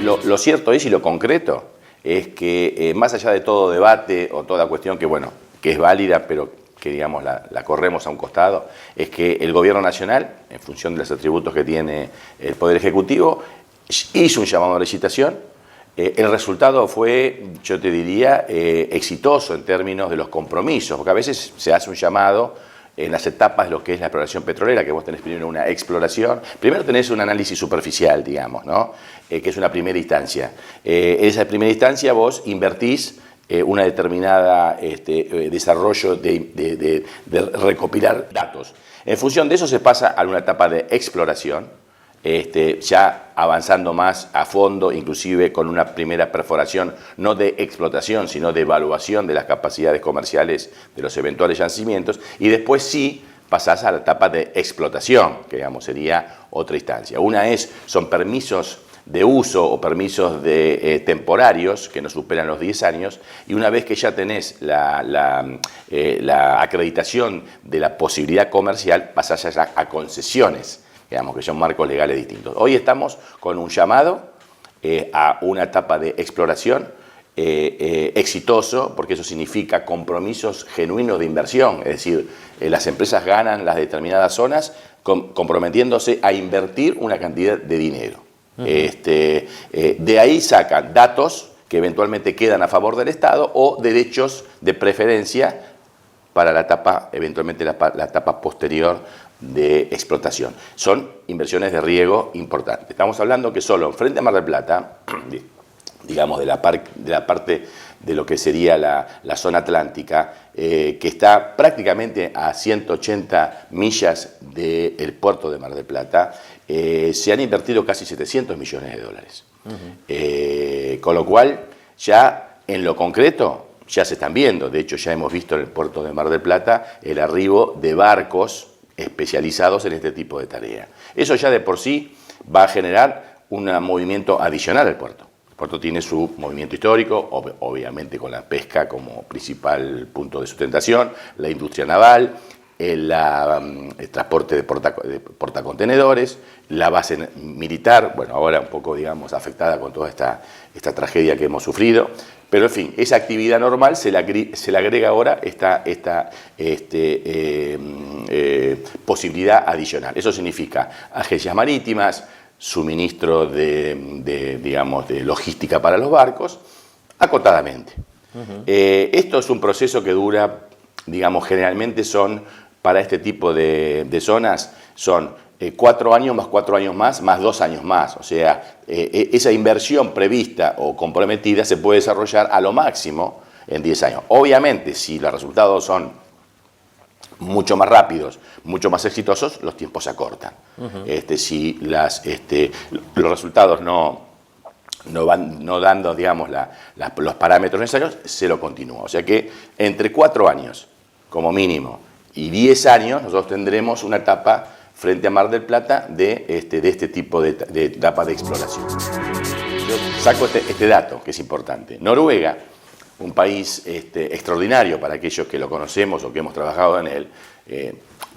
Lo cierto es, y lo concreto, es que más allá de todo debate o toda cuestión que, bueno, que es válida, pero que digamos la corremos a un costado, es que el Gobierno Nacional, en función de los atributos que tiene el Poder Ejecutivo, hizo un llamado a licitación. El resultado fue, yo te diría, exitoso en términos de los compromisos, porque a veces se hace un llamado en las etapas de lo que es la exploración petrolera, que vos tenés primero una exploración, primero tenés un análisis superficial, digamos, ¿no? Que es una primera instancia. En esa primera instancia vos invertís una determinada desarrollo de recopilar datos. En función de eso se pasa a una etapa de exploración, ya avanzando más a fondo, inclusive con una primera perforación, no de explotación, sino de evaluación de las capacidades comerciales de los eventuales yacimientos, y después sí pasás a la etapa de explotación, que digamos sería otra instancia. Una son permisos de uso o permisos temporarios que no superan los 10 años, y una vez que ya tenés la acreditación de la posibilidad comercial, pasás ya a concesiones, digamos que son marcos legales distintos. Hoy estamos con un llamado a una etapa de exploración exitoso, porque eso significa compromisos genuinos de inversión, es decir, las empresas ganan las determinadas zonas comprometiéndose a invertir una cantidad de dinero. De ahí sacan datos que eventualmente quedan a favor del Estado o derechos de preferencia para la etapa, eventualmente la etapa posterior de explotación. Son inversiones de riego importantes. Estamos hablando que solo frente a Mar del Plata, digamos de la parte de lo que sería la zona atlántica, que está prácticamente a 180 millas del puerto de Mar del Plata, se han invertido casi 700 millones de dólares. Con lo cual, ya en lo concreto, ya se están viendo. De hecho, ya hemos visto en el puerto de Mar del Plata el arribo de barcos especializados en este tipo de tarea. Eso ya de por sí va a generar un movimiento adicional al puerto. El puerto tiene su movimiento histórico, obviamente con la pesca como principal punto de sustentación, la industria naval, el transporte de portacontenedores, la base militar, bueno, ahora un poco, digamos, afectada con toda esta tragedia que hemos sufrido, pero en fin, esa actividad normal se le agrega ahora esta posibilidad adicional. Eso significa agencias marítimas, suministro digamos, de logística para los barcos, acotadamente. Esto es un proceso que dura, digamos, generalmente para este tipo de zonas, son 4 años más 4 años más 2 años más. O sea, esa inversión prevista o comprometida se puede desarrollar a lo máximo en 10 años. Obviamente, si los resultados son mucho más rápidos, mucho más exitosos, los tiempos se acortan. Si los resultados no dando, digamos, los parámetros necesarios, se lo continúa. O sea que entre 4 años, como mínimo, y 10 años, nosotros tendremos una etapa frente a Mar del Plata de este tipo de etapa de exploración. Yo saco este dato, que es importante. Noruega, un país extraordinario para aquellos que lo conocemos o que hemos trabajado en él.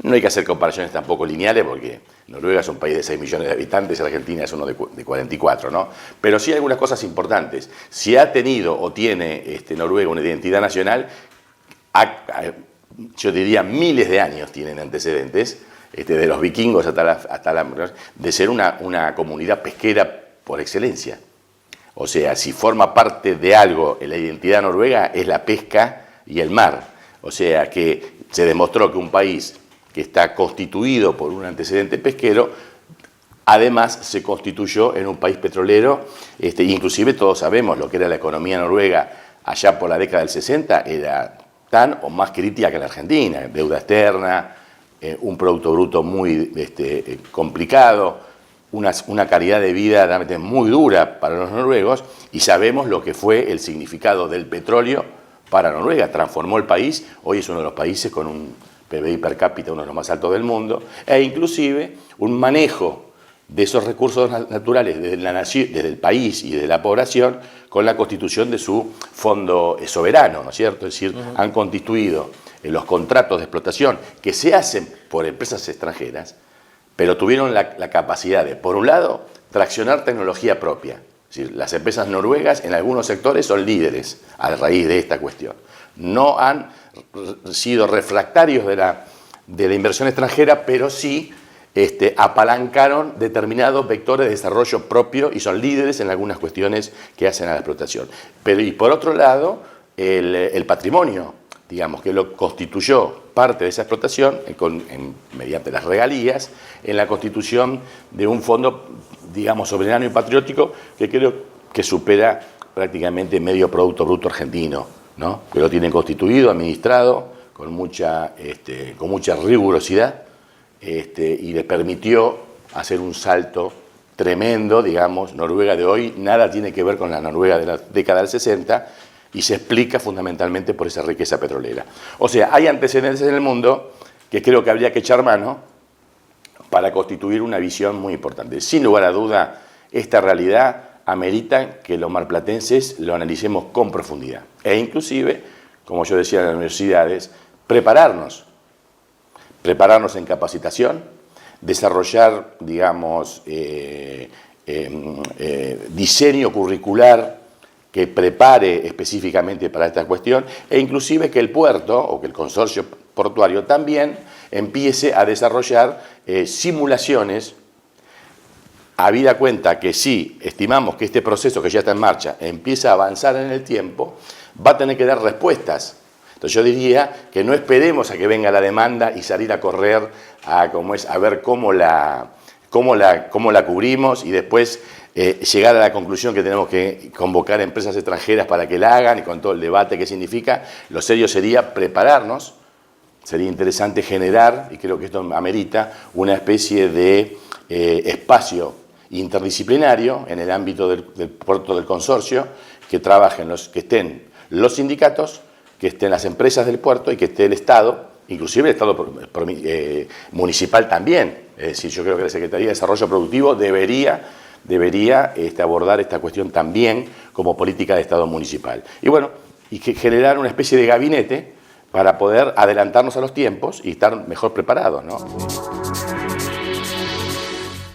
No hay que hacer comparaciones tampoco lineales, porque Noruega es un país de 6 millones de habitantes y Argentina es uno de 44, ¿no? Pero sí hay algunas cosas importantes. Si ha tenido o tiene Noruega una identidad nacional, yo diría miles de años tienen antecedentes, de los vikingos de ser una comunidad pesquera por excelencia. O sea, si forma parte de algo en la identidad noruega es la pesca y el mar. O sea, que se demostró que un país que está constituido por un antecedente pesquero, además se constituyó en un país petrolero, inclusive todos sabemos lo que era la economía noruega allá por la década del 60, era tan o más crítica que la Argentina, deuda externa, un producto bruto muy complicado, una calidad de vida realmente muy dura para los noruegos, y sabemos lo que fue el significado del petróleo para Noruega. Transformó el país, hoy es uno de los países con un PBI per cápita uno de los más altos del mundo, e inclusive un manejo de esos recursos naturales desde el país y de la población con la constitución de su fondo soberano, ¿no es cierto? Es decir, han constituido los contratos de explotación que se hacen por empresas extranjeras, pero tuvieron la capacidad de, por un lado, traccionar tecnología propia. Es decir, las empresas noruegas en algunos sectores son líderes a raíz de esta cuestión. No han sido refractarios de la inversión extranjera, pero sí apalancaron determinados vectores de desarrollo propio y son líderes en algunas cuestiones que hacen a la explotación. Y por otro lado, el patrimonio, digamos, que lo constituyó parte de esa explotación mediante las regalías en la constitución de un fondo, digamos, soberano y patriótico que creo que supera prácticamente medio Producto Bruto argentino, ¿no? Que lo tienen constituido, administrado con mucha rigurosidad y les permitió hacer un salto tremendo, digamos. Noruega de hoy nada tiene que ver con la Noruega de la década del 60 y se explica fundamentalmente por esa riqueza petrolera. O sea, hay antecedentes en el mundo que creo que habría que echar mano para constituir una visión muy importante. Sin lugar a duda, esta realidad amerita que los marplatenses lo analicemos con profundidad. E inclusive, como yo decía en las universidades, prepararnos en capacitación, desarrollar, digamos, diseño curricular que prepare específicamente para esta cuestión, e inclusive que el puerto o que el consorcio portuario también empiece a desarrollar simulaciones, habida cuenta que si estimamos que este proceso que ya está en marcha empieza a avanzar en el tiempo, va a tener que dar respuestas. Entonces yo diría que no esperemos a que venga la demanda y salir a correr a ver cómo la cubrimos y después llegar a la conclusión que tenemos que convocar a empresas extranjeras para que la hagan y con todo el debate que significa. Lo serio sería prepararnos, sería interesante generar, y creo que esto amerita, una especie de espacio interdisciplinario en el ámbito del puerto del consorcio, que estén los sindicatos, que estén las empresas del puerto y que esté el Estado, inclusive el Estado municipal también. Es decir, yo creo que la Secretaría de Desarrollo Productivo debería abordar esta cuestión también como política de Estado municipal. Y bueno, y que generar una especie de gabinete para poder adelantarnos a los tiempos y estar mejor preparados, ¿no?